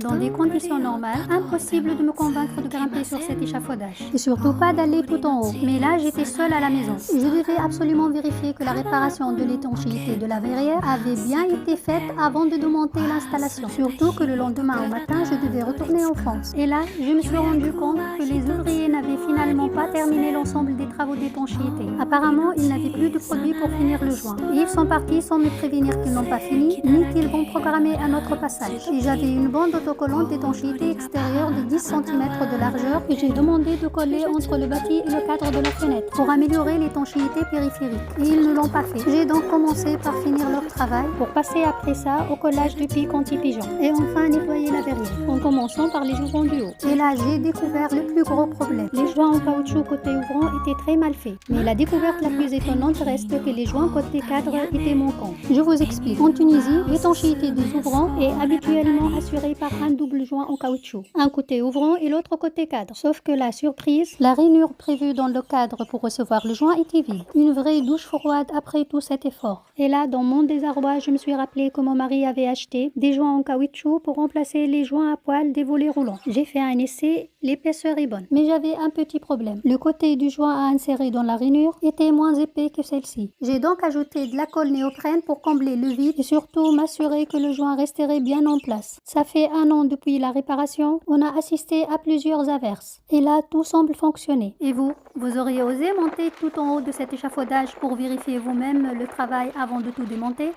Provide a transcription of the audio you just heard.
Dans des conditions normales, impossible de me convaincre de grimper sur cet échafaudage. Et surtout pas d'aller tout en haut. Mais là, j'étais seule à la maison. Je devais absolument vérifier que la réparation de l'étanchéité de la verrière avait bien été faite avant de démonter l'installation. Surtout que le lendemain au matin, je devais retourner en France. Et là, je me suis rendu compte que les ouvriers n'avaient finalement pas terminé l'ensemble des travaux d'étanchéité. Apparemment, ils n'avaient plus de produit pour finir le joint. Et ils sont partis sans me prévenir qu'ils n'ont pas fini, ni qu'ils vont programmer un autre passage. Et j'avais une bande autocollante d'étanchéité extérieure de 10 cm de largeur que j'ai demandé de coller entre le bâti et le cadre de la fenêtre pour améliorer l'étanchéité périphérique. Et ils ne l'ont pas fait. J'ai donc commencé par finir leur travail pour passer après ça au collage de pics anti-pigeons et enfin nettoyer la verrière en commençant par les joints du haut. Et là, j'ai découvert le plus gros problème. Les joints en caoutchouc côté ouvrant étaient très mal faits. Mais la découverte la plus étonnante reste que les joints côté cadre étaient manquants. Je vous explique. En Tunisie, l'étanchéité des ouvrants est habituellement assurée par un double joint en caoutchouc, un côté ouvrant et l'autre côté cadre. Sauf que la surprise, la rainure prévue dans le cadre pour recevoir le joint était vide. Une vraie douche froide après tout cet effort. Et là, dans mon désarroi, je me suis rappelé que mon mari avait acheté des joints en caoutchouc pour remplacer les joints à poil des volets roulants. J'ai fait un essai, l'épaisseur est bonne. Mais j'avais un petit problème. Le côté du joint à insérer dans la rainure était moins épais que celle-ci. J'ai donc ajouté de la colle néoprène pour combler le vide et surtout m'assurer que le joint resterait bien en place. Ça fait 1 an depuis la réparation, on a assisté à plusieurs averses. Et là, tout semble fonctionner. Et vous auriez osé monter tout en haut de cet échafaudage pour vérifier vous-même le travail avant de tout démonter?